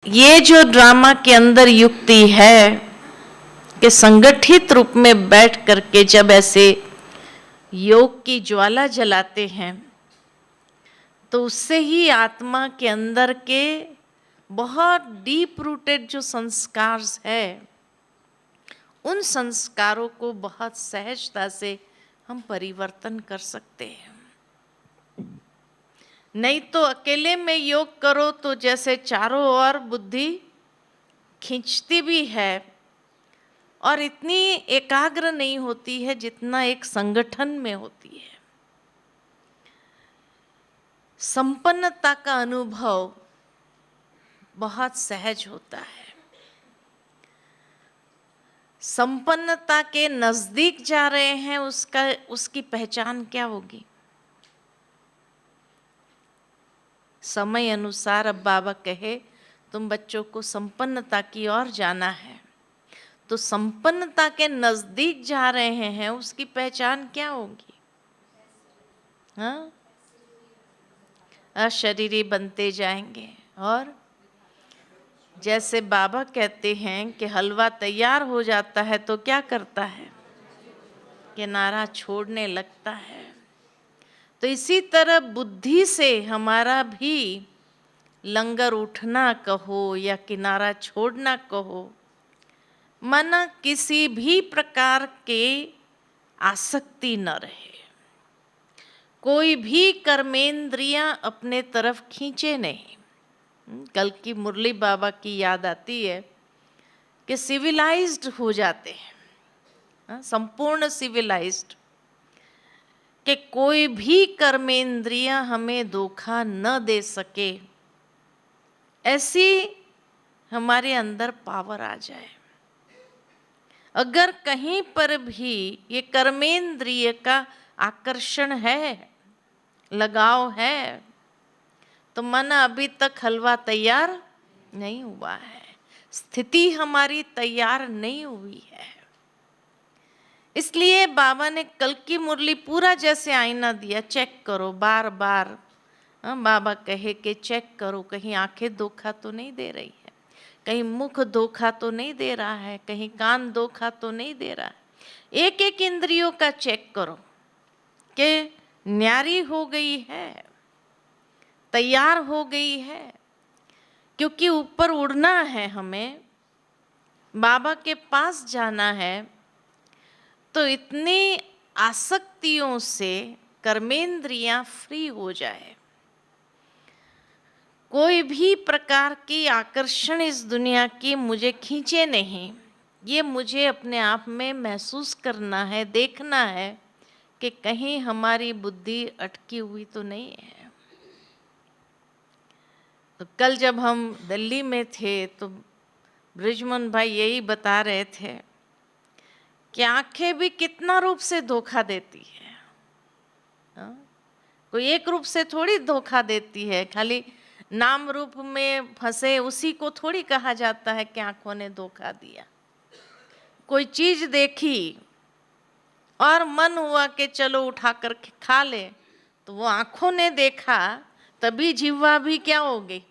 ये जो ड्रामा के अंदर युक्ति है कि संगठित रूप में बैठ करके जब ऐसे योग की ज्वाला जलाते हैं तो उससे ही आत्मा के अंदर के बहुत डीप रूटेड जो संस्कार है उन संस्कारों को बहुत सहजता से हम परिवर्तन कर सकते हैं। नहीं तो अकेले में योग करो तो जैसे चारों ओर बुद्धि खींचती भी है और इतनी एकाग्र नहीं होती है जितना एक संगठन में होती है। संपन्नता का अनुभव बहुत सहज होता है। संपन्नता के नजदीक जा रहे हैं, उसकी पहचान क्या होगी? समय अनुसार अब बाबा कहे तुम बच्चों को संपन्नता की ओर जाना है, तो संपन्नता के नजदीक जा रहे हैं, उसकी पहचान क्या होगी? हाँ, अशरीरी बनते जाएंगे। और जैसे बाबा कहते हैं कि हलवा तैयार हो जाता है तो क्या करता है? किनारा छोड़ने लगता है। तो इसी तरह बुद्धि से हमारा भी लंगर उठना कहो या किनारा छोड़ना कहो, मन किसी भी प्रकार के आसक्ति न रहे, कोई भी कर्मेंद्रियां अपने तरफ खींचे नहीं। कल की मुरली बाबा की याद आती है कि सिविलाइज्ड हो जाते हैं, संपूर्ण सिविलाइज्ड, कि कोई भी कर्मेंद्रियां हमें धोखा न दे सके, ऐसी हमारे अंदर पावर आ जाए। अगर कहीं पर भी ये कर्मेंद्रिय का आकर्षण है, लगाव है, तो मन अभी तक हलवा तैयार नहीं हुआ है, स्थिति हमारी तैयार नहीं हुई है। इसलिए बाबा ने कल की मुरली पूरा जैसे आईना दिया, चेक करो बार बार। बाबा कहे कि चेक करो, कहीं आंखें धोखा तो नहीं दे रही है, कहीं मुख धोखा तो नहीं दे रहा है, कहीं कान धोखा तो नहीं दे रहा है। एक एक इंद्रियों का चेक करो कि न्यारी हो गई है, तैयार हो गई है, क्योंकि ऊपर उड़ना है, हमें बाबा के पास जाना है। तो इतनी आसक्तियों से कर्मेंद्रियां फ्री हो जाए, कोई भी प्रकार की आकर्षण इस दुनिया की मुझे खींचे नहीं। ये मुझे अपने आप में महसूस करना है, देखना है कि कहीं हमारी बुद्धि अटकी हुई तो नहीं है। तो कल जब हम दिल्ली में थे तो ब्रिजमोहन भाई यही बता रहे थे कि आंखें भी कितना रूप से धोखा देती है। कोई एक रूप से थोड़ी धोखा देती है, खाली नाम रूप में फंसे उसी को थोड़ी कहा जाता है कि आंखों ने धोखा दिया। कोई चीज देखी और मन हुआ कि चलो उठा कर खा ले, तो वो आंखों ने देखा, तभी जिह्वा भी क्या हो गई?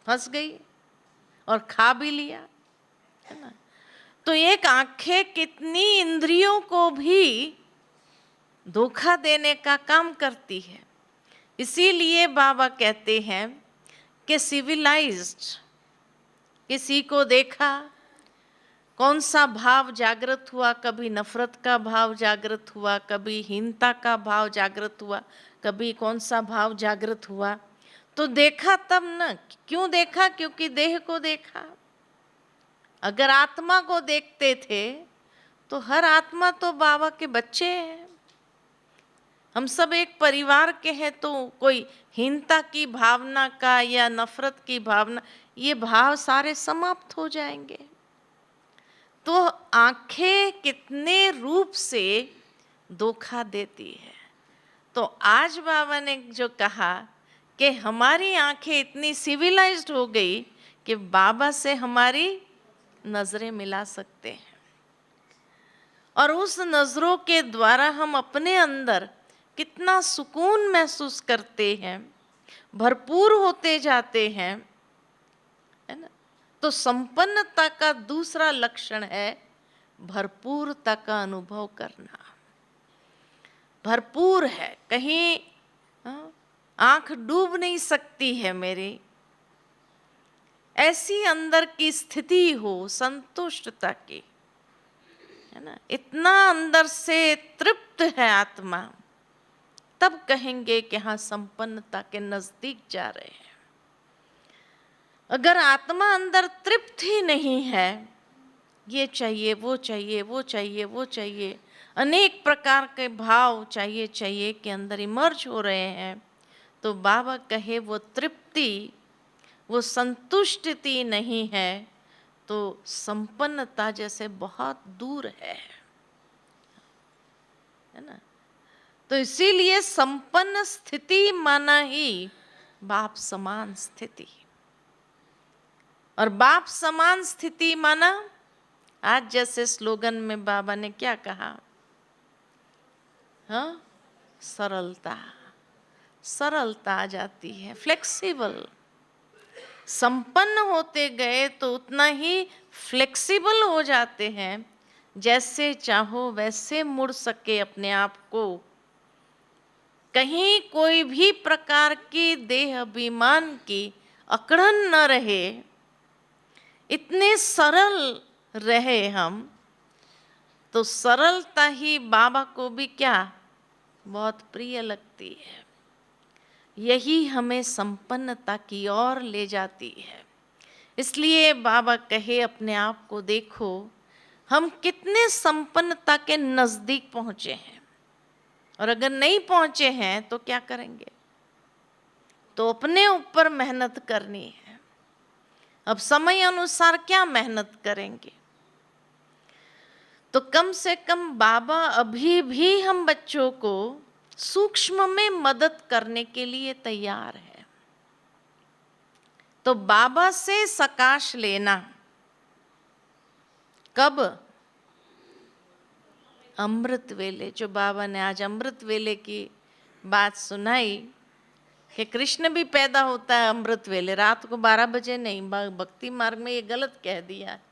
फंस गई और खा भी लिया, है ना। तो एक आंखें कितनी इंद्रियों को भी धोखा देने का काम करती है। इसीलिए बाबा कहते हैं कि सिविलाइज्ड, किसी को देखा, कौन सा भाव जागृत हुआ? कभी नफरत का भाव जागृत हुआ, कभी हीनता का भाव जागृत हुआ, कभी कौन सा भाव जागृत हुआ, तो देखा तब न। क्यों देखा? क्योंकि देह को देखा। अगर आत्मा को देखते थे तो हर आत्मा तो बाबा के बच्चे हैं, हम सब एक परिवार के हैं, तो कोई हीनता की भावना का या नफरत की भावना, ये भाव सारे समाप्त हो जाएंगे। तो आंखें कितने रूप से धोखा देती है। तो आज बाबा ने जो कहा कि हमारी आंखें इतनी सिविलाइज्ड हो गई कि बाबा से हमारी नजरें मिला सकते हैं, और उस नजरों के द्वारा हम अपने अंदर कितना सुकून महसूस करते हैं, भरपूर होते जाते हैं, है ना। तो संपन्नता का दूसरा लक्षण है भरपूरता का अनुभव करना। भरपूर है, कहीं आंख डूब नहीं सकती है मेरी, ऐसी अंदर की स्थिति हो संतुष्टता की, है ना, इतना अंदर से तृप्त है आत्मा, तब कहेंगे कि हाँ संपन्नता के नजदीक जा रहे हैं। अगर आत्मा अंदर तृप्त ही नहीं है, ये चाहिए वो चाहिए वो चाहिए वो चाहिए, अनेक प्रकार के भाव चाहिए चाहिए के अंदर इमर्ज हो रहे हैं, तो बाबा कहे वो तृप्ति, वो संतुष्टि नहीं है, तो संपन्नता जैसे बहुत दूर है ना। तो इसीलिए संपन्न स्थिति माना ही बाप समान स्थिति, और बाप समान स्थिति माना आज जैसे स्लोगन में बाबा ने क्या कहा, हाँ, सरलता, सरलता आ जाती है, फ्लेक्सिबल। संपन्न होते गए तो उतना ही फ्लेक्सिबल हो जाते हैं, जैसे चाहो वैसे मुड़ सके अपने आप को, कहीं कोई भी प्रकार की देह अभिमान की अकड़न न रहे, इतने सरल रहे हम। तो सरलता ही बाबा को भी क्या बहुत प्रिय लगती है, यही हमें संपन्नता की ओर ले जाती है। इसलिए बाबा कहे अपने आप को देखो, हम कितने संपन्नता के नजदीक पहुंचे हैं, और अगर नहीं पहुंचे हैं तो क्या करेंगे, तो अपने ऊपर मेहनत करनी है। अब समय अनुसार क्या मेहनत करेंगे, तो कम से कम बाबा अभी भी हम बच्चों को सूक्ष्म में मदद करने के लिए तैयार है। तो बाबा से सकाश लेना कब, अमृत वेले। जो बाबा ने आज अमृत वेले की बात सुनाई कि कृष्ण भी पैदा होता है अमृत वेले, रात को 12 बजे नहीं। भक्ति मार्ग में ये गलत कह दिया है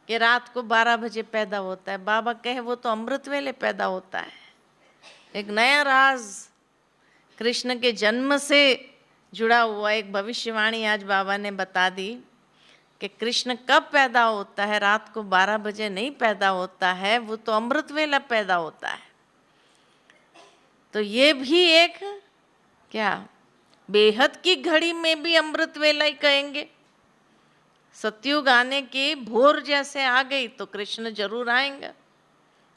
कि रात को 12 बजे पैदा होता है। बाबा कहे वो तो अमृत वेले पैदा होता है। एक नया राज कृष्ण के जन्म से जुड़ा हुआ एक भविष्यवाणी आज बाबा ने बता दी कि कृष्ण कब पैदा होता है, रात को 12 बजे नहीं पैदा होता है, वो तो अमृत वेला पैदा होता है। तो ये भी एक क्या, बेहद की घड़ी में भी अमृत वेला ही कहेंगे। सतयुग आने की भोर जैसे आ गई तो कृष्ण जरूर आएंगे,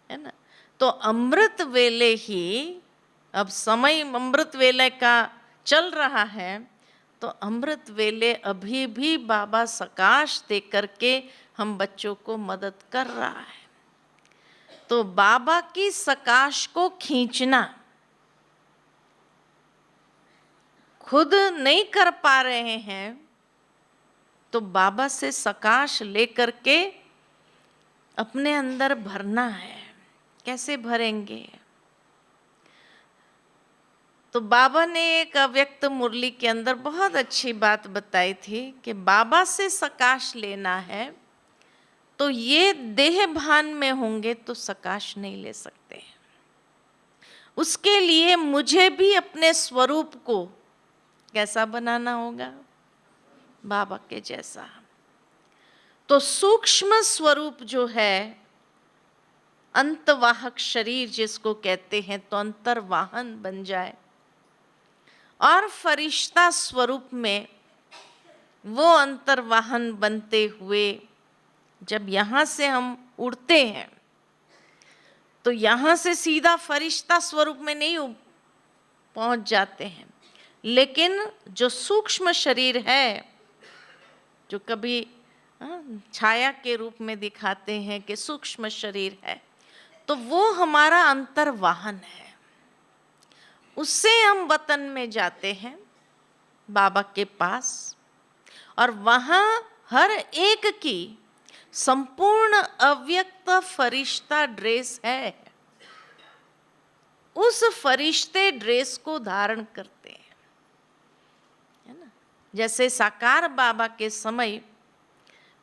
है ना। तो अमृत वेले ही, अब समय अमृत वेले का चल रहा है, तो अमृत वेले अभी भी बाबा सकाश दे करके हम बच्चों को मदद कर रहा है। तो बाबा की सकाश को खींचना, खुद नहीं कर पा रहे हैं तो बाबा से सकाश लेकर के अपने अंदर भरना है। कैसे भरेंगे, तो बाबा ने एक अव्यक्त मुरली के अंदर बहुत अच्छी बात बताई थी कि बाबा से सकाश लेना है तो ये देह भान में होंगे तो सकाश नहीं ले सकते। उसके लिए मुझे भी अपने स्वरूप को कैसा बनाना होगा, बाबा के जैसा। तो सूक्ष्म स्वरूप जो है, अंतवाहक शरीर जिसको कहते हैं, तो अंतर्वाहन बन जाए, और फरिश्ता स्वरूप में वो अंतर्वाहन बनते हुए जब यहाँ से हम उड़ते हैं तो यहाँ से सीधा फरिश्ता स्वरूप में नहीं पहुँच जाते हैं, लेकिन जो सूक्ष्म शरीर है, जो कभी छाया के रूप में दिखाते हैं कि सूक्ष्म शरीर है, तो वो हमारा अंतर्वाहन है। उससे हम वतन में जाते हैं बाबा के पास, और वहाँ हर एक की संपूर्ण अव्यक्त फरिश्ता ड्रेस है। उस फरिश्ते ड्रेस को धारण करते हैं, है ना। जैसे साकार बाबा के समय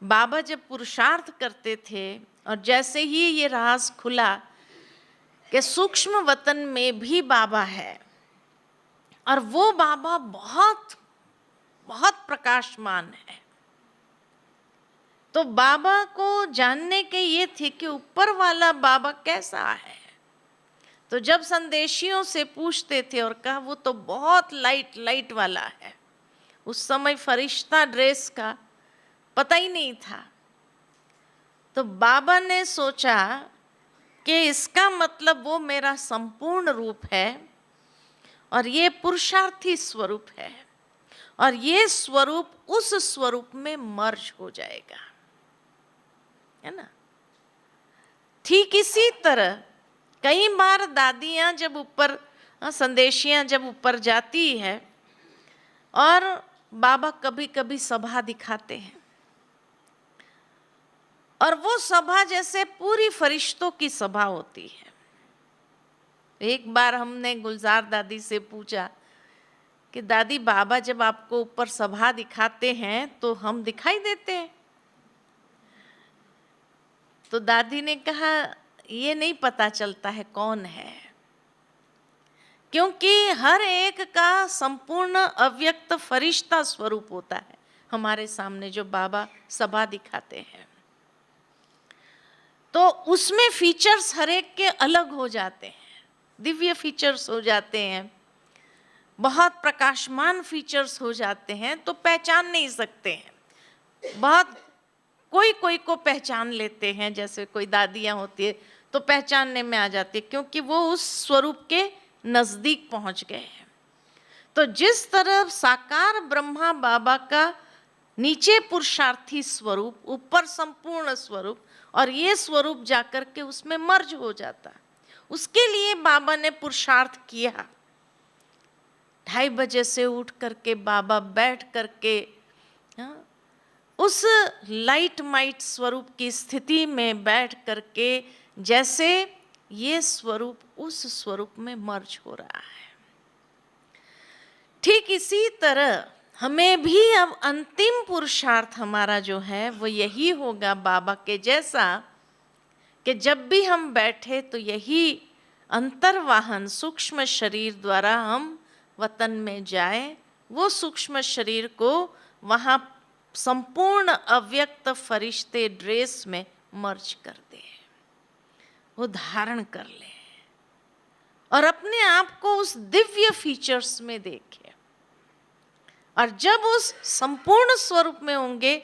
बाबा जब पुरुषार्थ करते थे और जैसे ही ये राज खुला कि सूक्ष्म वतन में भी बाबा है और वो बाबा बहुत बहुत प्रकाशमान है, तो बाबा को जानने के ये थे कि ऊपर वाला बाबा कैसा है। तो जब संदेशियों से पूछते थे और कहा वो तो बहुत लाइट लाइट वाला है, उस समय फरिश्ता ड्रेस का पता ही नहीं था, तो बाबा ने सोचा कि इसका मतलब वो मेरा संपूर्ण रूप है और ये पुरुषार्थी स्वरूप है और ये स्वरूप उस स्वरूप में मर्ज हो जाएगा, है ना। ठीक इसी तरह कई बार दादियां जब ऊपर, संदेशियां जब ऊपर जाती है और बाबा कभी कभी सभा दिखाते हैं और वो सभा जैसे पूरी फरिश्तों की सभा होती है। एक बार हमने गुलजार दादी से पूछा कि दादी बाबा जब आपको ऊपर सभा दिखाते हैं तो हम दिखाई देते हैं? तो दादी ने कहा ये नहीं पता चलता है कौन है, क्योंकि हर एक का संपूर्ण अव्यक्त फरिश्ता स्वरूप होता है हमारे सामने जो बाबा सभा दिखाते हैं। तो उसमें फीचर्स हर एक के अलग हो जाते हैं, दिव्य फीचर्स हो जाते हैं, बहुत प्रकाशमान फीचर्स हो जाते हैं, तो पहचान नहीं सकते हैं। बहुत कोई कोई को पहचान लेते हैं, जैसे कोई दादियाँ होती है तो पहचानने में आ जाती है, क्योंकि वो उस स्वरूप के नजदीक पहुंच गए हैं। तो जिस तरह साकार ब्रह्मा बाबा का नीचे पुरुषार्थी स्वरूप, ऊपर संपूर्ण स्वरूप, और ये स्वरूप जाकर के उसमें मर्ज हो जाता, उसके लिए बाबा ने पुरुषार्थ किया। 2:30 बजे से उठ करके बाबा बैठ करके उस लाइट माइट स्वरूप की स्थिति में बैठ करके जैसे ये स्वरूप उस स्वरूप में मर्ज हो रहा है। ठीक इसी तरह हमें भी अब अंतिम पुरुषार्थ हमारा जो है वो यही होगा बाबा के जैसा, कि जब भी हम बैठे तो यही अंतर्वाहन सूक्ष्म शरीर द्वारा हम वतन में जाए, वो सूक्ष्म शरीर को वहाँ संपूर्ण अव्यक्त फरिश्ते ड्रेस में मर्ज कर दे, वो धारण कर ले और अपने आप को उस दिव्य फीचर्स में देखे। और जब उस संपूर्ण स्वरूप में होंगे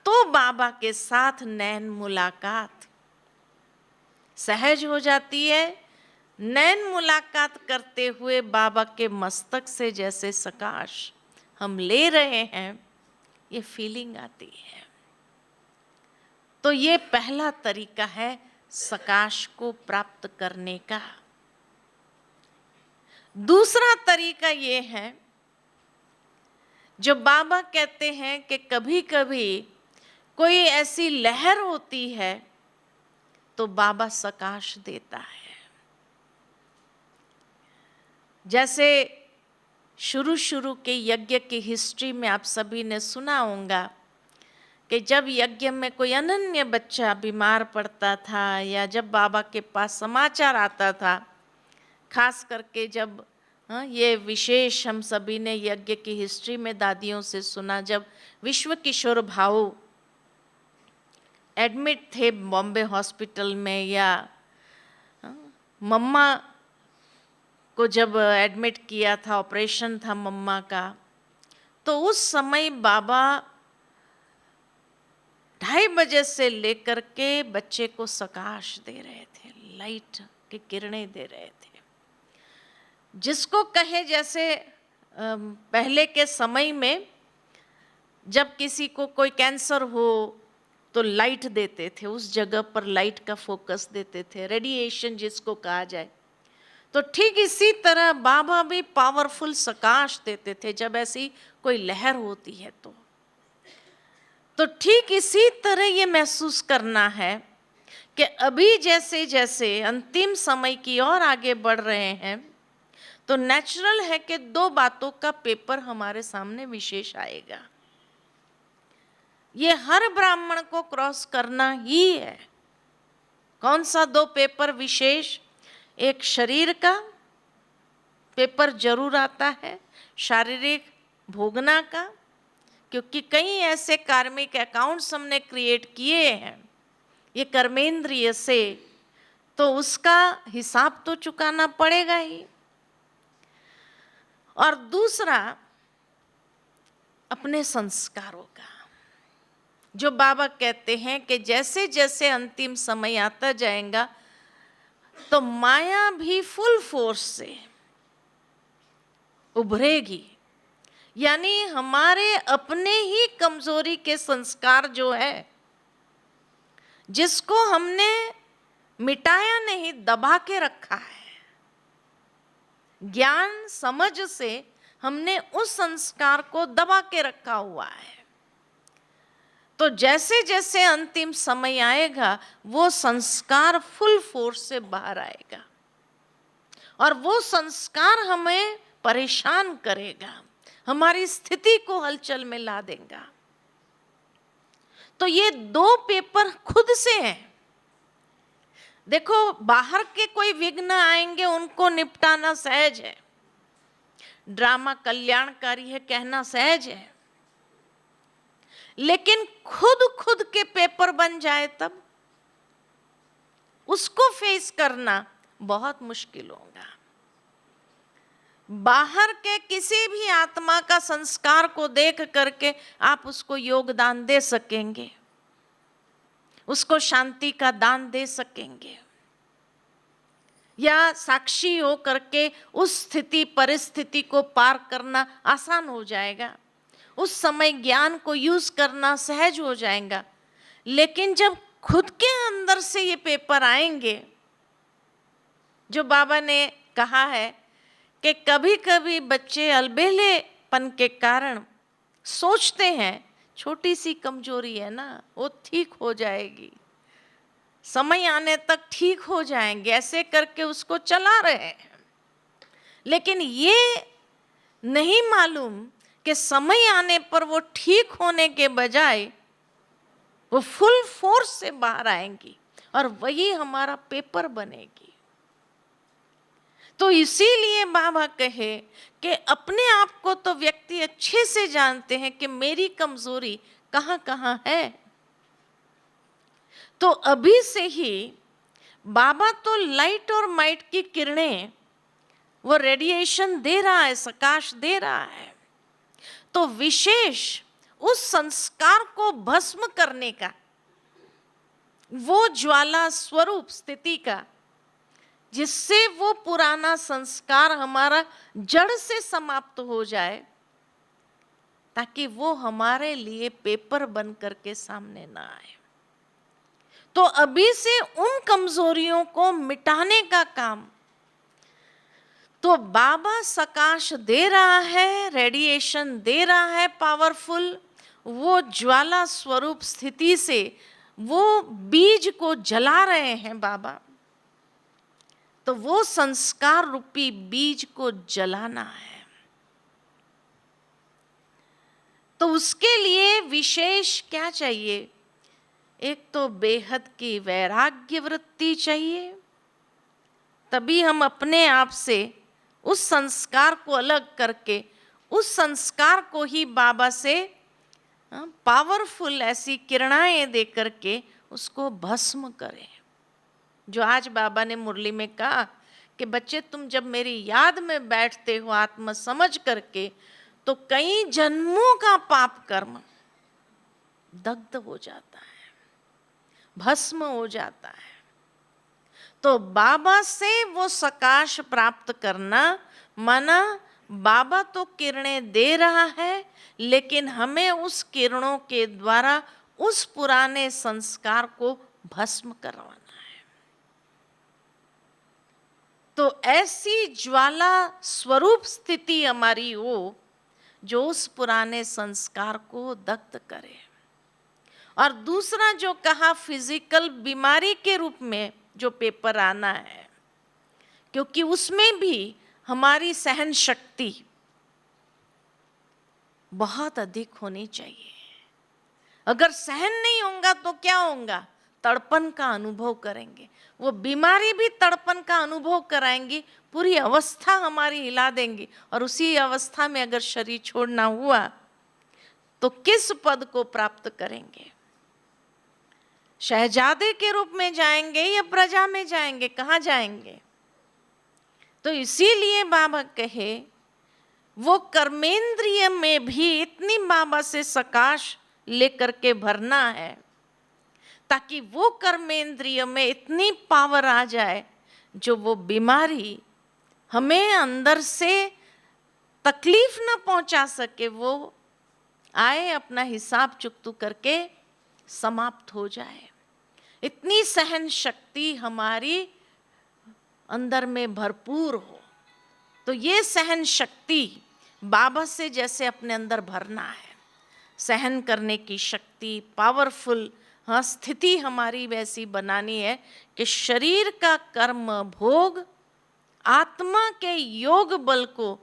तो बाबा के साथ नैन मुलाकात सहज हो जाती है। नैन मुलाकात करते हुए बाबा के मस्तक से जैसे सकाश हम ले रहे हैं, ये फीलिंग आती है। तो ये पहला तरीका है सकाश को प्राप्त करने का। दूसरा तरीका ये है जो बाबा कहते हैं कि कभी कभी कोई ऐसी लहर होती है तो बाबा सकाश देता है। जैसे शुरू के यज्ञ की हिस्ट्री में आप सभी ने सुना होगा कि जब यज्ञ में कोई अनन्य बच्चा बीमार पड़ता था या जब बाबा के पास समाचार आता था, खास करके जब ये विशेष हम सभी ने यज्ञ की हिस्ट्री में दादियों से सुना, जब विश्व किशोर भाऊ एडमिट थे बॉम्बे हॉस्पिटल में, या मम्मा को जब एडमिट किया था, ऑपरेशन था मम्मा का, तो उस समय बाबा 2:30 बजे से लेकर के बच्चे को सकाश दे रहे थे, लाइट की किरणें दे रहे थे। जिसको कहे जैसे पहले के समय में जब किसी को कोई कैंसर हो तो लाइट देते थे, उस जगह पर लाइट का फोकस देते थे, रेडिएशन जिसको कहा जाए। तो ठीक इसी तरह बाबा भी पावरफुल सकाश देते थे जब ऐसी कोई लहर होती है। तो ठीक इसी तरह ये महसूस करना है कि अभी जैसे जैसे अंतिम समय की ओर आगे बढ़ रहे हैं तो नेचुरल है कि 2 बातों का पेपर हमारे सामने विशेष आएगा। ये हर ब्राह्मण को क्रॉस करना ही है। कौन सा 2 पेपर विशेष? एक शरीर का पेपर जरूर आता है, शारीरिक भोगना का, क्योंकि कई ऐसे कार्मिक अकाउंट्स हमने क्रिएट किए हैं ये कर्मेंद्रिय से, तो उसका हिसाब तो चुकाना पड़ेगा ही। और दूसरा अपने संस्कारों का, जो बाबा कहते हैं कि जैसे जैसे अंतिम समय आता जाएगा तो माया भी फुल फोर्स से उभरेगी, यानी हमारे अपने ही कमजोरी के संस्कार जो है, जिसको हमने मिटाया नहीं, दबा के रखा है, ज्ञान समझ से हमने उस संस्कार को दबा के रखा हुआ है। तो जैसे जैसे अंतिम समय आएगा वो संस्कार फुल फोर्स से बाहर आएगा और वो संस्कार हमें परेशान करेगा, हमारी स्थिति को हलचल में ला देगा। तो ये 2 पेपर खुद से हैं। देखो, बाहर के कोई विघ्न आएंगे उनको निपटाना सहज है, ड्रामा कल्याणकारी है कहना सहज है, लेकिन खुद के पेपर बन जाए तब उसको फेस करना बहुत मुश्किल होगा। बाहर के किसी भी आत्मा का संस्कार को देख करके आप उसको योगदान दे सकेंगे, उसको शांति का दान दे सकेंगे, या साक्षी हो करके उस स्थिति परिस्थिति को पार करना आसान हो जाएगा, उस समय ज्ञान को यूज करना सहज हो जाएगा। लेकिन जब खुद के अंदर से ये पेपर आएंगे, जो बाबा ने कहा है कि कभी कभी बच्चे अलबेलेपन के कारण सोचते हैं छोटी सी कमजोरी है ना, वो ठीक हो जाएगी, समय आने तक ठीक हो जाएंगे, ऐसे करके उसको चला रहे हैं। लेकिन ये नहीं मालूम कि समय आने पर वो ठीक होने के बजाय वो फुल फोर्स से बाहर आएंगी और वही हमारा पेपर बनेगी। तो इसीलिए बाबा कहे कि अपने आप को तो व्यक्ति अच्छे से जानते हैं कि मेरी कमजोरी कहाँ कहाँ है। तो अभी से ही बाबा तो लाइट और माइट की किरणें, वो रेडिएशन दे रहा है, प्रकाश दे रहा है। तो विशेष उस संस्कार को भस्म करने का, वो ज्वाला स्वरूप स्थिति का, जिससे वो पुराना संस्कार हमारा जड़ से समाप्त हो जाए, ताकि वो हमारे लिए पेपर बन करके सामने ना आए। तो अभी से उन कमजोरियों को मिटाने का काम तो बाबा सकाश दे रहा है, रेडिएशन दे रहा है पावरफुल। वो ज्वाला स्वरूप स्थिति से वो बीज को जला रहे हैं बाबा। तो वो संस्कार रूपी बीज को जलाना है। तो उसके लिए विशेष क्या चाहिए? एक तो बेहद की वैराग्य वृत्ति चाहिए, तभी हम अपने आप से उस संस्कार को अलग करके उस संस्कार को ही बाबा से पावरफुल ऐसी किरणाएं दे करके उसको भस्म करें। जो आज बाबा ने मुरली में कहा कि बच्चे तुम जब मेरी याद में बैठते हो आत्मा समझ करके, तो कई जन्मों का पाप कर्म दग्ध हो जाता है, भस्म हो जाता है। तो बाबा से वो सकाश प्राप्त करना, माना बाबा तो किरणें दे रहा है, लेकिन हमें उस किरणों के द्वारा उस पुराने संस्कार को भस्म करवाना है। तो ऐसी ज्वाला स्वरूप स्थिति हमारी हो जो उस पुराने संस्कार को दग्ध करे। और दूसरा जो कहा, फिजिकल बीमारी के रूप में जो पेपर आना है, क्योंकि उसमें भी हमारी सहन शक्ति बहुत अधिक होनी चाहिए। अगर सहन नहीं होगा तो क्या होगा? तड़पन का अनुभव करेंगे। वो बीमारी भी तड़पन का अनुभव कराएंगी, पूरी अवस्था हमारी हिला देंगी, और उसी अवस्था में अगर शरीर छोड़ना हुआ तो किस पद को प्राप्त करेंगे? शहजादे के रूप में जाएंगे या प्रजा में जाएंगे? कहाँ जाएंगे? तो इसीलिए बाबा कहे वो कर्मेंद्रिय में भी इतनी बाबा से सकाश लेकर के भरना है, ताकि वो कर्मेंद्रिय में इतनी पावर आ जाए जो वो बीमारी हमें अंदर से तकलीफ न पहुंचा सके, वो आए अपना हिसाब चुकतू करके समाप्त हो जाए। इतनी सहन शक्ति हमारी अंदर में भरपूर हो। तो ये सहन शक्ति बाबा से जैसे अपने अंदर भरना है, सहन करने की शक्ति, पावरफुल स्थिति हमारी वैसी बनानी है कि शरीर का कर्म भोग आत्मा के योग बल को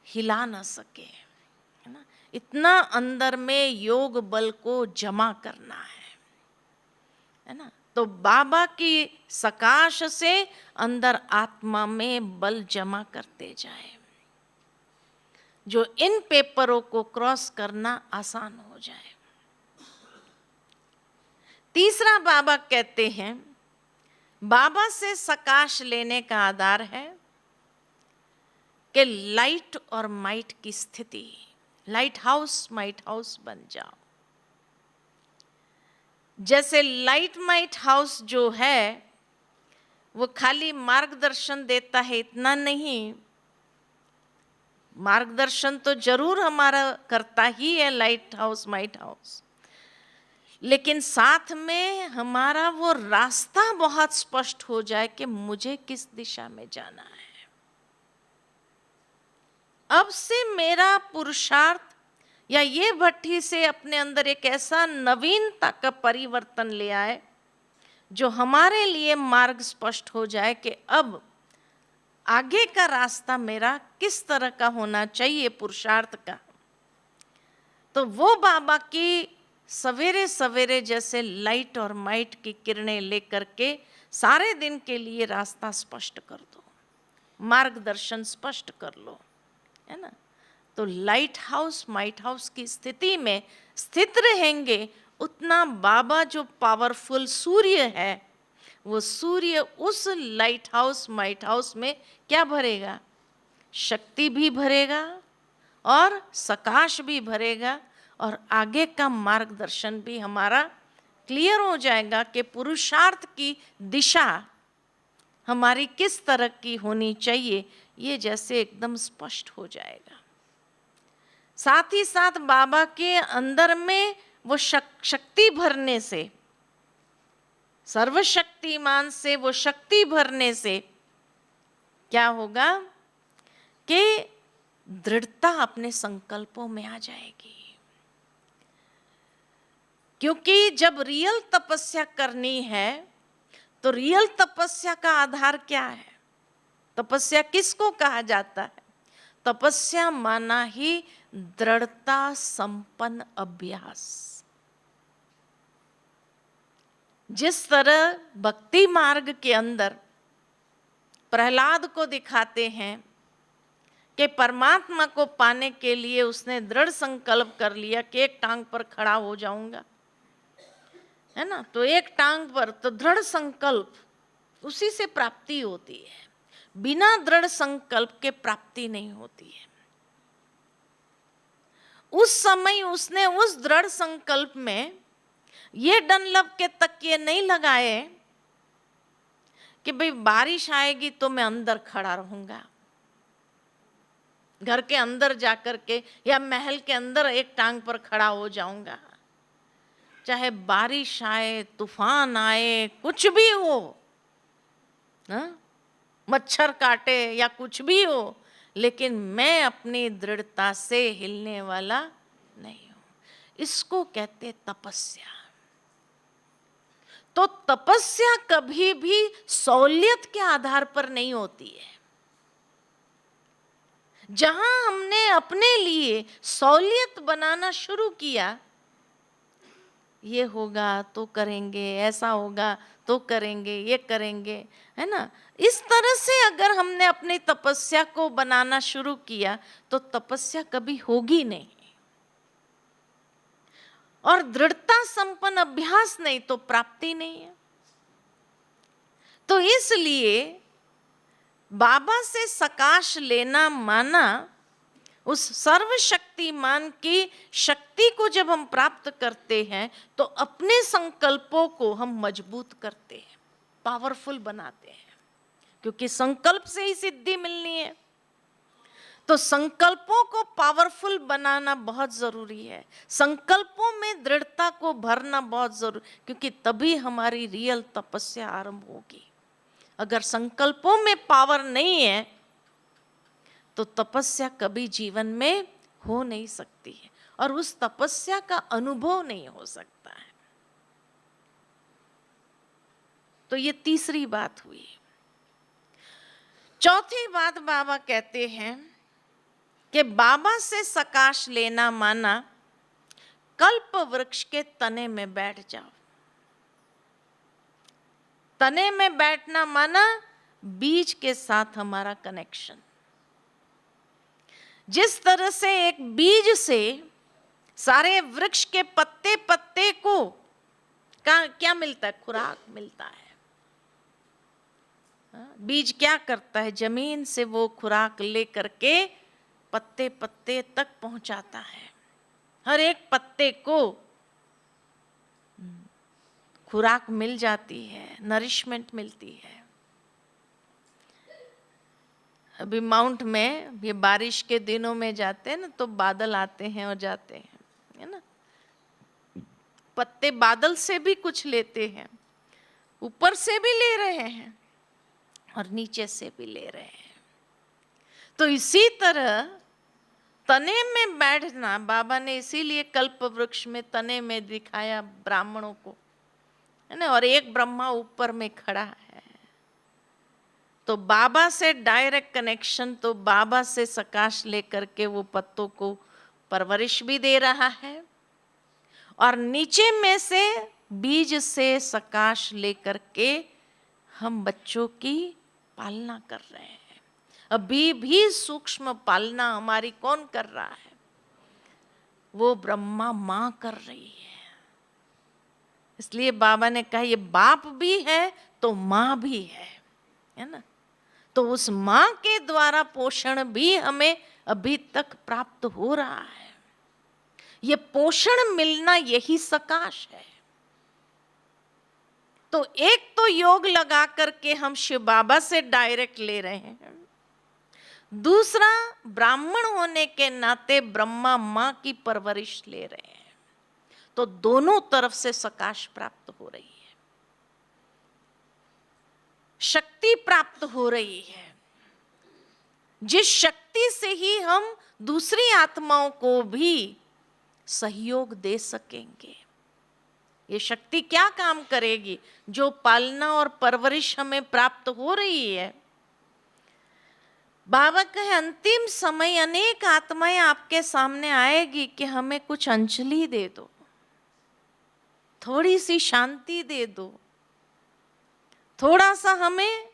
हिला न सके, है ना। इतना अंदर में योग बल को जमा करना है ना। तो बाबा की सकाश से अंदर आत्मा में बल जमा करते जाए, जो इन पेपरों को क्रॉस करना आसान हो जाए। तीसरा बाबा कहते हैं, बाबा से सकाश लेने का आधार है कि लाइट और माइट की स्थिति, लाइट हाउस माइट हाउस बन जाओ। जैसे लाइट माइट हाउस जो है वो खाली मार्गदर्शन देता है, इतना नहीं, मार्गदर्शन तो जरूर हमारा करता ही है लाइट हाउस माइट हाउस, लेकिन साथ में हमारा वो रास्ता बहुत स्पष्ट हो जाए कि मुझे किस दिशा में जाना है। अब से मेरा पुरुषार्थ या ये भट्ठी से अपने अंदर एक ऐसा नवीनता का परिवर्तन ले आए जो हमारे लिए मार्ग स्पष्ट हो जाए कि अब आगे का रास्ता मेरा किस तरह का होना चाहिए पुरुषार्थ का। तो वो बाबा की सवेरे सवेरे जैसे लाइट और माइट की किरणें लेकर के सारे दिन के लिए रास्ता स्पष्ट कर दो, मार्गदर्शन स्पष्ट कर लो, है ना। तो लाइट हाउस माइट हाउस की स्थिति में स्थित रहेंगे, उतना बाबा जो पावरफुल सूर्य है वो सूर्य उस लाइट हाउस माइट हाउस में क्या भरेगा? शक्ति भी भरेगा और सकाश भी भरेगा, और आगे का मार्गदर्शन भी हमारा क्लियर हो जाएगा कि पुरुषार्थ की दिशा हमारी किस तरह की होनी चाहिए, ये जैसे एकदम स्पष्ट हो जाएगा। साथ ही साथ बाबा के अंदर में वो शक्ति भरने से, सर्वशक्तिमान से वो शक्ति भरने से क्या होगा कि दृढ़ता अपने संकल्पों में आ जाएगी। क्योंकि जब रियल तपस्या करनी है तो रियल तपस्या का आधार क्या है? तपस्या किसको कहा जाता है? तपस्या माना ही दृढ़ता संपन्न अभ्यास। जिस तरह भक्ति मार्ग के अंदर प्रहलाद को दिखाते हैं कि परमात्मा को पाने के लिए उसने दृढ़ संकल्प कर लिया कि एक टांग पर खड़ा हो जाऊंगा, है ना। तो एक टांग पर, तो दृढ़ संकल्प, उसी से प्राप्ति होती है। बिना दृढ़ संकल्प के प्राप्ति नहीं होती है। उस समय उसने उस दृढ़ संकल्प में ये डनलप के तकिए नहीं लगाए कि भाई बारिश आएगी तो मैं अंदर खड़ा रहूंगा, घर के अंदर जाकर के या महल के अंदर एक टांग पर खड़ा हो जाऊंगा, चाहे बारिश आए, तूफान आए, कुछ भी हो, मच्छर काटे या कुछ भी हो, लेकिन मैं अपनी दृढ़ता से हिलने वाला नहीं हूं। इसको कहते तपस्या। तो तपस्या कभी भी सहूलियत के आधार पर नहीं होती है। जहां हमने अपने लिए सहूलियत बनाना शुरू किया ये होगा तो करेंगे, ऐसा होगा तो करेंगे, ये करेंगे, है ना। इस तरह से अगर हमने अपनी तपस्या को बनाना शुरू किया तो तपस्या कभी होगी नहीं, और दृढ़ता संपन्न अभ्यास नहीं तो प्राप्ति नहीं है। तो इसलिए बाबा से सकाश लेना माना उस सर्वशक्तिमान की शक्ति को जब हम प्राप्त करते हैं तो अपने संकल्पों को हम मजबूत करते हैं, पावरफुल बनाते हैं, क्योंकि संकल्प से ही सिद्धि मिलनी है। तो संकल्पों को पावरफुल बनाना बहुत जरूरी है, संकल्पों में दृढ़ता को भरना बहुत जरूरी, क्योंकि तभी हमारी रियल तपस्या आरंभ होगी। अगर संकल्पों में पावर नहीं है तो तपस्या कभी जीवन में हो नहीं सकती है, और उस तपस्या का अनुभव नहीं हो सकता है। तो ये तीसरी बात हुई। चौथी बात बाबा कहते हैं कि बाबा से सकाश लेना माना कल्प वृक्ष के तने में बैठ जाओ। तने में बैठना माना बीज के साथ हमारा कनेक्शन। जिस तरह से एक बीज से सारे वृक्ष के पत्ते पत्ते को क्या मिलता है? खुराक मिलता है। बीज क्या करता है? जमीन से वो खुराक लेकर के पत्ते पत्ते तक पहुंचाता है। हर एक पत्ते को खुराक मिल जाती है, नरिशमेंट मिलती है। अभी माउंट में ये बारिश के दिनों में जाते हैं ना, तो बादल आते हैं और जाते हैं, है ना। पत्ते बादल से भी कुछ लेते हैं, ऊपर से भी ले रहे हैं और नीचे से भी ले रहे हैं। तो इसी तरह तने में बैठना बाबा ने इसीलिए कल्प वृक्ष में तने में दिखाया ब्राह्मणों को, है ना, और एक ब्रह्मा ऊपर में खड़ा है। तो बाबा से डायरेक्ट कनेक्शन, तो बाबा से सकाश लेकर के वो पत्तों को परवरिश भी दे रहा है, और नीचे में से बीज से सकाश लेकर के हम बच्चों की पालना कर रहे हैं। अभी भी सूक्ष्म पालना हमारी कौन कर रहा है? वो ब्रह्मा माँ कर रही है। इसलिए बाबा ने कहा ये बाप भी है तो माँ भी है ना। तो उस माँ के द्वारा पोषण भी हमें अभी तक प्राप्त हो रहा है। ये पोषण मिलना यही सकाश है। तो एक तो योग लगा करके हम शिव बाबा से डायरेक्ट ले रहे हैं, दूसरा ब्राह्मण होने के नाते ब्रह्मा माँ की परवरिश ले रहे हैं। तो दोनों तरफ से सकाश प्राप्त हो रही है, शक्ति प्राप्त हो रही है, जिस शक्ति से ही हम दूसरी आत्माओं को भी सहयोग दे सकेंगे। ये शक्ति क्या काम करेगी? जो पालना और परवरिश हमें प्राप्त हो रही है। बाबा कहे अंतिम समय अनेक आत्माएं आपके सामने आएगी कि हमें कुछ अंजलि दे दो, थोड़ी सी शांति दे दो, थोड़ा सा हमें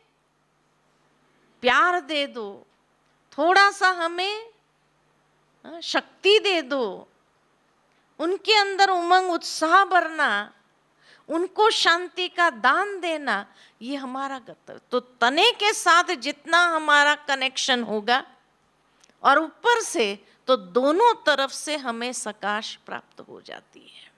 प्यार दे दो, थोड़ा सा हमें शक्ति दे दो। उनके अंदर उमंग उत्साह भरना, उनको शांति का दान देना, ये हमारा कर्तव्य। तो तने के साथ जितना हमारा कनेक्शन होगा और ऊपर से, तो दोनों तरफ से हमें सकाश प्राप्त हो जाती है।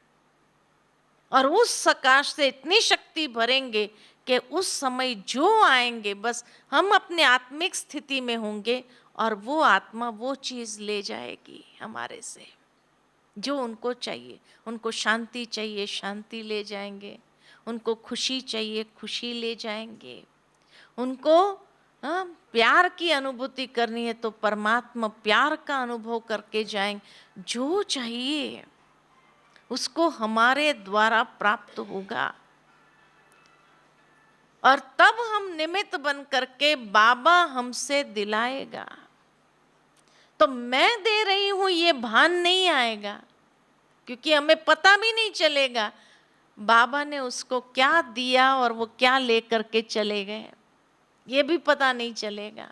और उस सकाश से इतनी शक्ति भरेंगे कि उस समय जो आएंगे बस हम अपने आत्मिक स्थिति में होंगे और वो आत्मा वो चीज ले जाएगी हमारे से जो उनको चाहिए। उनको शांति चाहिए, शांति ले जाएंगे। उनको खुशी चाहिए, खुशी ले जाएंगे। उनको प्यार की अनुभूति करनी है तो परमात्मा प्यार का अनुभव करके जाएंगे। जो चाहिए उसको हमारे द्वारा प्राप्त होगा, और तब हम निमित्त बन करके बाबा हमसे दिलाएगा। तो मैं दे रही हूं ये भान नहीं आएगा क्योंकि हमें पता भी नहीं चलेगा बाबा ने उसको क्या दिया और वो क्या लेकर के चले गए, ये भी पता नहीं चलेगा।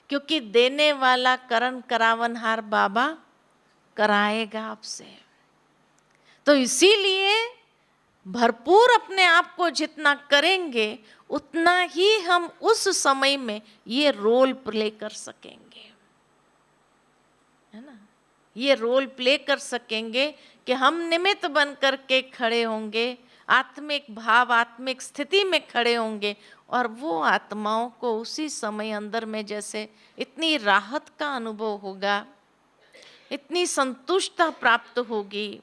क्योंकि देने वाला करन करावनहार बाबा कराएगा आपसे। तो इसीलिए भरपूर अपने आप को जितना करेंगे उतना ही हम उस समय में ये रोल प्ले कर सकेंगे, है ना। ये रोल प्ले कर सकेंगे कि हम निमित्त बन करके खड़े होंगे, आत्मिक भाव आत्मिक स्थिति में खड़े होंगे और वो आत्माओं को उसी समय अंदर में जैसे इतनी राहत का अनुभव होगा, इतनी संतुष्टता प्राप्त होगी,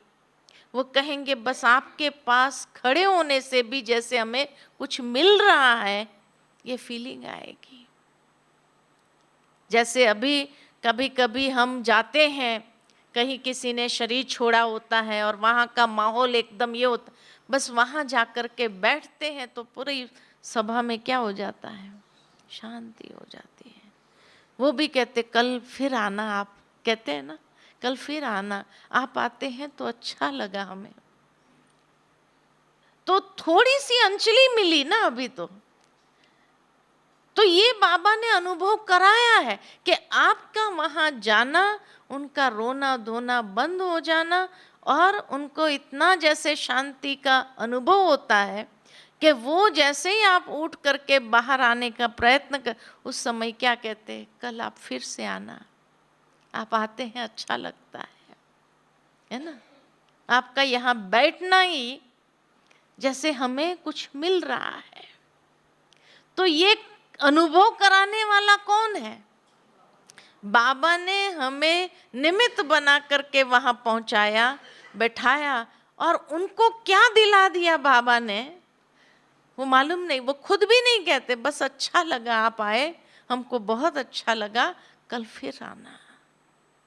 वो कहेंगे बस आपके पास खड़े होने से भी जैसे हमें कुछ मिल रहा है, ये फीलिंग आएगी। जैसे अभी कभी कभी हम जाते हैं कहीं, किसी ने शरीर छोड़ा होता है और वहाँ का माहौल एकदम ये होता, बस वहाँ जाकर के बैठते हैं तो पूरी सभा में क्या हो जाता है, शांति हो जाती है। वो भी कहते कल फिर आना, आप कहते हैं ना कल फिर आना, आप आते हैं तो अच्छा लगा हमें। तो थोड़ी सी अंजलि मिली ना अभी तो ये बाबा ने अनुभव कराया है कि आपका वहां जाना, उनका रोना धोना बंद हो जाना और उनको इतना जैसे शांति का अनुभव होता है कि वो जैसे ही आप उठ करके बाहर आने का प्रयत्न कर, उस समय क्या कहते हैं, कल आप फिर से आना, आप आते हैं अच्छा लगता है ना। आपका यहाँ बैठना ही जैसे हमें कुछ मिल रहा है। तो ये अनुभव कराने वाला कौन है, बाबा ने हमें निमित्त बना करके वहां पहुंचाया, बैठाया और उनको क्या दिला दिया बाबा ने वो मालूम नहीं, वो खुद भी नहीं कहते, बस अच्छा लगा आप आए, हमको बहुत अच्छा लगा, कल फिर आना,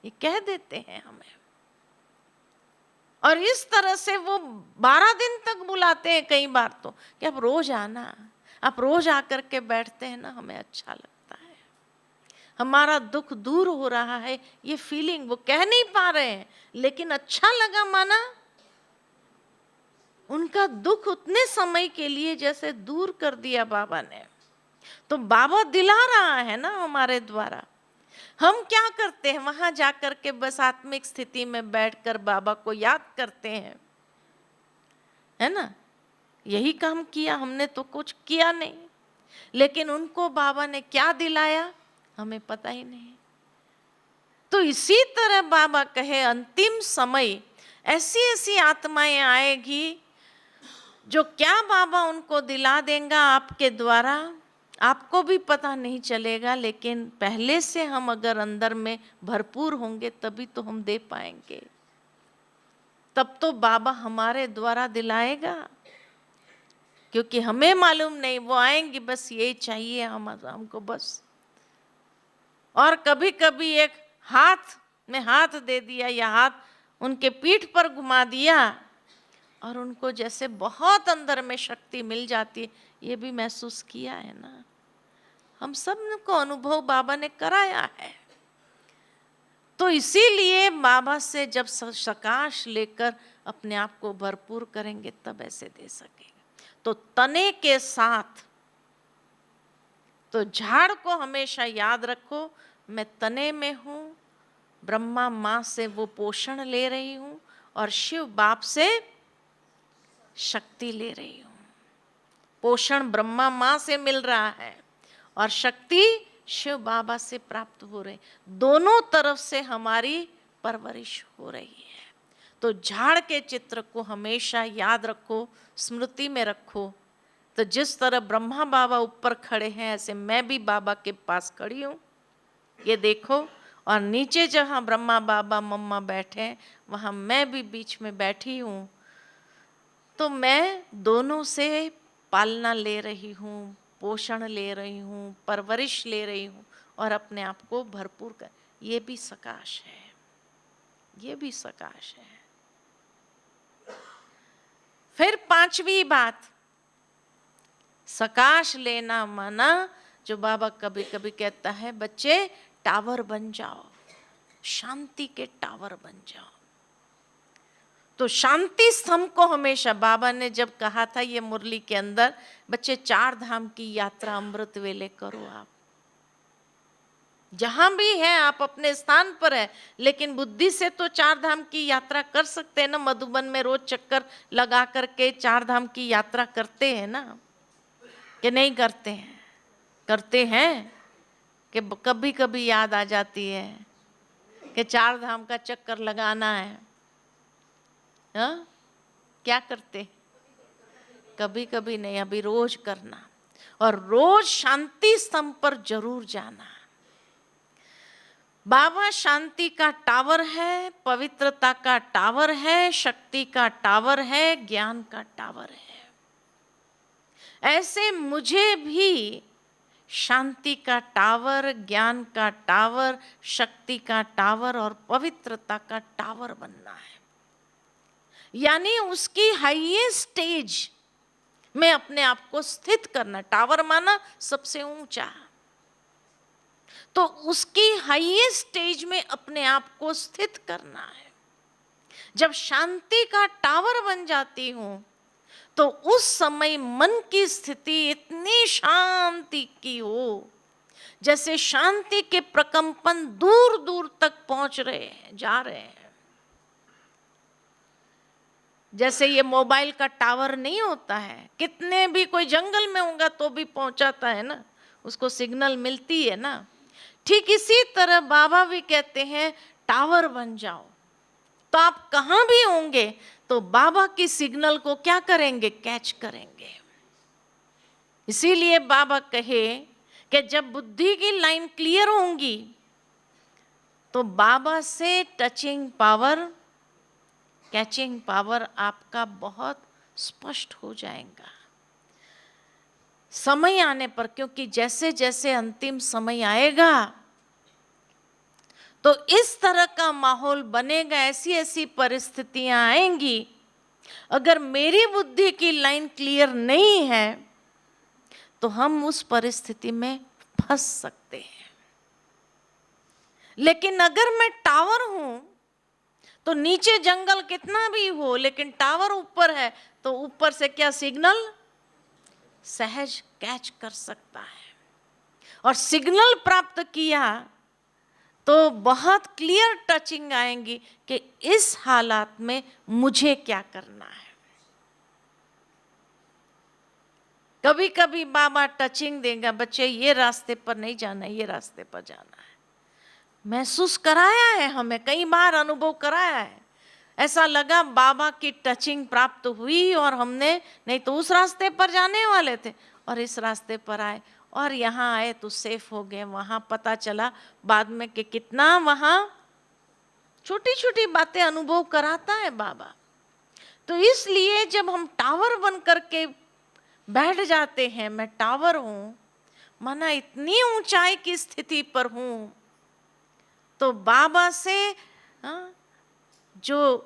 ये कह देते हैं हमें। और इस तरह से वो 12 दिन तक बुलाते हैं कई बार तो कि आप रोज आना, आप रोज आकर के बैठते हैं ना, हमें अच्छा लगता है, हमारा दुख दूर हो रहा है, ये फीलिंग वो कह नहीं पा रहे हैं लेकिन अच्छा लगा, माना उनका दुख उतने समय के लिए जैसे दूर कर दिया बाबा ने। तो बाबा दिला रहा है ना हमारे द्वारा। हम क्या करते हैं, वहां जाकर के बस आत्मिक स्थिति में बैठकर बाबा को याद करते हैं, है ना, यही काम किया हमने, तो कुछ किया नहीं, लेकिन उनको बाबा ने क्या दिलाया हमें पता ही नहीं। तो इसी तरह बाबा कहे अंतिम समय ऐसी ऐसी आत्माएं आएगी जो क्या बाबा उनको दिला देगा आपके द्वारा, आपको भी पता नहीं चलेगा, लेकिन पहले से हम अगर अंदर में भरपूर होंगे तभी तो हम दे पाएंगे, तब तो बाबा हमारे द्वारा दिलाएगा, क्योंकि हमें मालूम नहीं, वो आएंगी बस यही चाहिए हमको बस। और कभी कभी एक हाथ में हाथ दे दिया या हाथ उनके पीठ पर घुमा दिया और उनको जैसे बहुत अंदर में शक्ति मिल जाती है, ये भी महसूस किया है ना, हम सब को अनुभव बाबा ने कराया है। तो इसीलिए बाबा से जब सकाश लेकर अपने आप को भरपूर करेंगे तब ऐसे दे सकेंगे। तो तने के साथ, तो झाड़ को हमेशा याद रखो, मैं तने में हूँ, ब्रह्मा माँ से वो पोषण ले रही हूँ और शिव बाप से शक्ति ले रही हूँ। पोषण ब्रह्मा माँ से मिल रहा है और शक्ति शिव बाबा से प्राप्त हो रही, दोनों तरफ से हमारी परवरिश हो रही है। तो झाड़ के चित्र को हमेशा याद रखो, स्मृति में रखो। तो जिस तरह ब्रह्मा बाबा ऊपर खड़े हैं ऐसे मैं भी बाबा के पास खड़ी हूँ, ये देखो, और नीचे जहाँ ब्रह्मा बाबा मम्मा बैठे हैं वहाँ मैं भी बीच में बैठी हूँ। तो मैं दोनों से पालना ले रही हूँ, पोषण ले रही हूँ, परवरिश ले रही हूँ और अपने आप को भरपूर कर, ये भी सकाश है, ये भी सकाश है। फिर पांचवी बात, सकाश लेना माना, जो बाबा कभी कभी कहता है बच्चे टावर बन जाओ, शांति के टावर बन जाओ। तो शांति स्तंभ को हमेशा बाबा ने जब कहा था ये मुरली के अंदर, बच्चे 4 धाम की यात्रा अमृत वेले करो। आप जहां भी हैं, आप अपने स्थान पर है, लेकिन बुद्धि से तो 4 धाम की यात्रा कर सकते हैं ना। मधुबन में रोज चक्कर लगा करके 4 धाम की यात्रा करते हैं ना, कि नहीं करते हैं? करते हैं कि कभी कभी याद आ जाती है कि 4 धाम का चक्कर लगाना है। हाँ, क्या करते? कभी कभी नहीं, अभी रोज करना, और रोज शांति स्तंभ पर जरूर जाना। बाबा शांति का टावर है, पवित्रता का टावर है, शक्ति का टावर है, ज्ञान का टावर है। ऐसे मुझे भी शांति का टावर, ज्ञान का टावर, शक्ति का टावर और पवित्रता का टावर बनना है। यानी उसकी हाईएस्ट स्टेज में अपने आप को स्थित करना। टावर माना सबसे ऊंचा, तो उसकी हाईएस्ट स्टेज में अपने आप को स्थित करना है। जब शांति का टावर बन जाती हूं, तो उस समय मन की स्थिति इतनी शांति की हो, जैसे शांति के प्रकंपन दूर दूर तक पहुंच रहे हैं, जा रहे हैं। जैसे ये मोबाइल का टावर नहीं होता है, कितने भी कोई जंगल में होगा तो भी पहुंचाता है ना, उसको सिग्नल मिलती है ना। ठीक इसी तरह बाबा भी कहते हैं टावर बन जाओ। तो आप कहां भी होंगे तो बाबा की सिग्नल को क्या करेंगे? कैच करेंगे। इसीलिए बाबा कहे कि जब बुद्धि की लाइन क्लियर होंगी तो बाबा से टचिंग पावर, कैचिंग पावर आपका बहुत स्पष्ट हो जाएगा समय आने पर। क्योंकि जैसे जैसे अंतिम समय आएगा तो इस तरह का माहौल बनेगा, ऐसी ऐसी परिस्थितियां आएंगी, अगर मेरी बुद्धि की लाइन क्लियर नहीं है तो हम उस परिस्थिति में फंस सकते हैं। लेकिन अगर मैं टावर हूं तो नीचे जंगल कितना भी हो, लेकिन टावर ऊपर है तो ऊपर से क्या सिग्नल सहज कैच कर सकता है। और सिग्नल प्राप्त किया तो बहुत क्लियर टचिंग आएंगी कि इस हालात में मुझे क्या करना है। कभी कभी बाबा टचिंग देगा, बच्चे ये रास्ते पर नहीं जाना है, ये रास्ते पर जाना है। महसूस कराया है, हमें कई बार अनुभव कराया है। ऐसा लगा बाबा की टचिंग प्राप्त हुई और हमने नहीं तो उस रास्ते पर जाने वाले थे और इस रास्ते पर आए, और यहाँ आए तो सेफ हो गए। वहां पता चला बाद में कि कितना वहां छोटी छोटी बातें अनुभव कराता है बाबा। तो इसलिए जब हम टावर बन करके बैठ जाते हैं, मैं टावर हूं, माना इतनी ऊंचाई की स्थिति पर हूं, तो बाबा से जो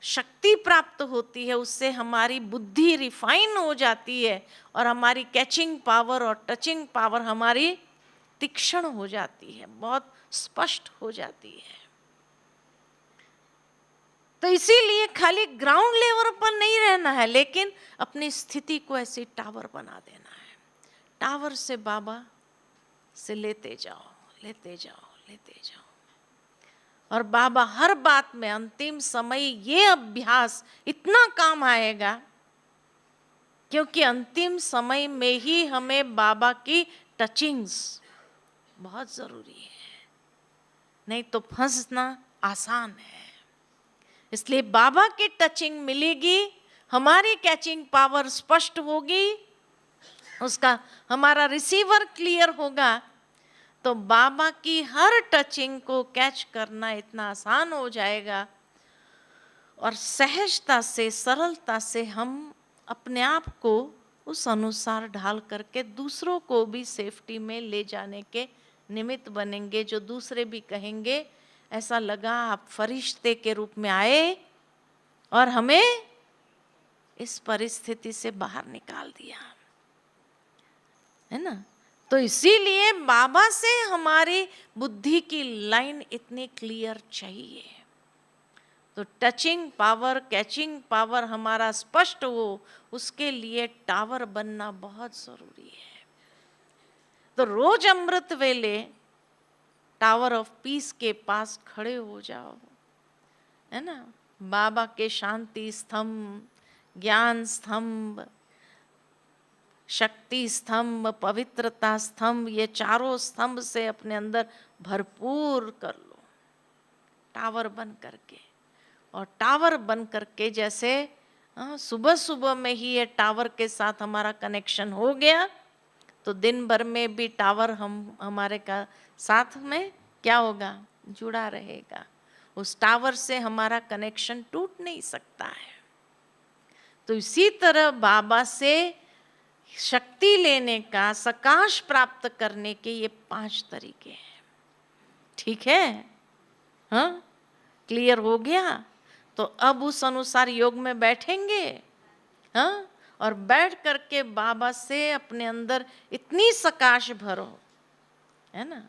शक्ति प्राप्त होती है उससे हमारी बुद्धि रिफाइन हो जाती है और हमारी कैचिंग पावर और टचिंग पावर हमारी तीक्ष्ण हो जाती है, बहुत स्पष्ट हो जाती है। तो इसीलिए खाली ग्राउंड लेवल पर नहीं रहना है, लेकिन अपनी स्थिति को ऐसे टावर बना देना है। टावर से बाबा से लेते जाओ, लेते जाओ, लेते जाओ। और बाबा हर बात में अंतिम समय ये अभ्यास इतना काम आएगा, क्योंकि अंतिम समय में ही हमें बाबा की टचिंग्स बहुत जरूरी है, नहीं तो फंसना आसान है। इसलिए बाबा की टचिंग मिलेगी, हमारी कैचिंग पावर स्पष्ट होगी, उसका हमारा रिसीवर क्लियर होगा, तो बाबा की हर टचिंग को कैच करना इतना आसान हो जाएगा और सहजता से, सरलता से हम अपने आप को उस अनुसार ढाल करके दूसरों को भी सेफ्टी में ले जाने के निमित्त बनेंगे। जो दूसरे भी कहेंगे ऐसा लगा आप फरिश्ते के रूप में आए और हमें इस परिस्थिति से बाहर निकाल दिया, है ना। तो इसीलिए बाबा से हमारी बुद्धि की लाइन इतनी क्लियर चाहिए। तो टचिंग पावर, कैचिंग पावर हमारा स्पष्ट हो, उसके लिए टावर बनना बहुत जरूरी है। तो रोज अमृत वेले टावर ऑफ पीस के पास खड़े हो जाओ, है ना। बाबा के शांति स्तंभ, ज्ञान स्तंभ, शक्ति स्तंभ, पवित्रता स्तंभ, ये चारों स्तंभ से अपने अंदर भरपूर कर लो टावर बन करके। और टावर बन करके जैसे सुबह सुबह में ही ये टावर के साथ हमारा कनेक्शन हो गया, तो दिन भर में भी टावर हमारे का साथ में क्या होगा, जुड़ा रहेगा। उस टावर से हमारा कनेक्शन टूट नहीं सकता है। तो इसी तरह बाबा से शक्ति लेने का, सकाश प्राप्त करने के ये 5 तरीके हैं। ठीक है, हाँ, क्लियर हो गया। तो अब उस अनुसार योग में बैठेंगे, हाँ, और बैठ करके बाबा से अपने अंदर इतनी सकाश भरो, है ना।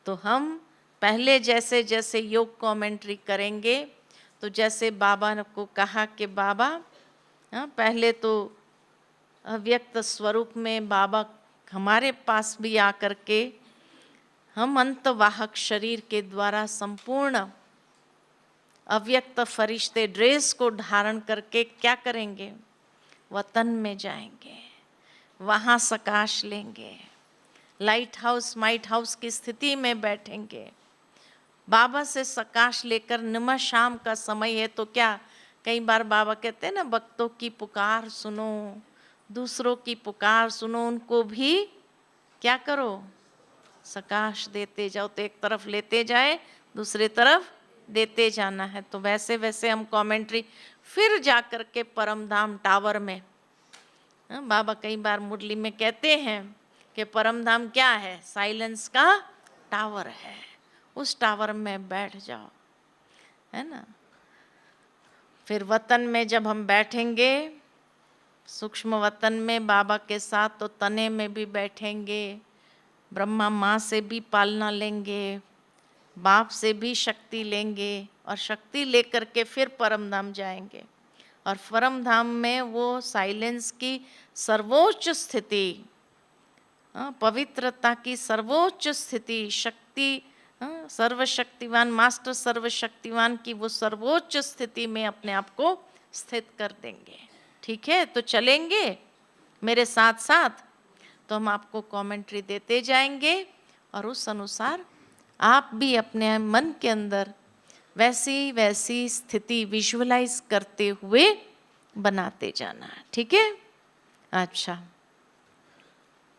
तो हम पहले जैसे जैसे योग कमेंट्री करेंगे, तो जैसे बाबा ने को कहा कि बाबा, हाँ, पहले तो अव्यक्त स्वरूप में बाबा हमारे पास भी आकर के हम अंतवाहक शरीर के द्वारा संपूर्ण अव्यक्त फरिश्ते ड्रेस को धारण करके क्या करेंगे, वतन में जाएंगे, वहाँ सकाश लेंगे, लाइट हाउस माइट हाउस की स्थिति में बैठेंगे, बाबा से सकाश लेकर। नमः शाम का समय है, तो क्या कई बार बाबा कहते हैं ना, भक्तों की पुकार सुनो, दूसरों की पुकार सुनो, उनको भी क्या करो, सकाश देते जाओ। तो एक तरफ लेते जाए, दूसरी तरफ देते जाना है। तो वैसे वैसे हम कमेंट्री फिर जाकर के परमधाम टावर में, बाबा कई बार मुरली में कहते हैं कि परमधाम क्या है, साइलेंस का टावर है, उस टावर में बैठ जाओ, है ना। फिर वतन में जब हम बैठेंगे, सूक्ष्म वतन में बाबा के साथ, तो तने में भी बैठेंगे, ब्रह्मा माँ से भी पालना लेंगे, बाप से भी शक्ति लेंगे, और शक्ति लेकर के फिर परमधाम जाएंगे। और परमधाम में वो साइलेंस की सर्वोच्च स्थिति, पवित्रता की सर्वोच्च स्थिति, शक्ति, सर्वशक्तिवान मास्टर सर्वशक्तिवान की वो सर्वोच्च स्थिति में अपने आप को स्थित कर देंगे। ठीक है, तो चलेंगे मेरे साथ साथ। तो हम आपको कमेंट्री देते जाएंगे, और उस अनुसार आप भी अपने मन के अंदर वैसी वैसी स्थिति विजुअलाइज करते हुए बनाते जाना। ठीक है, अच्छा।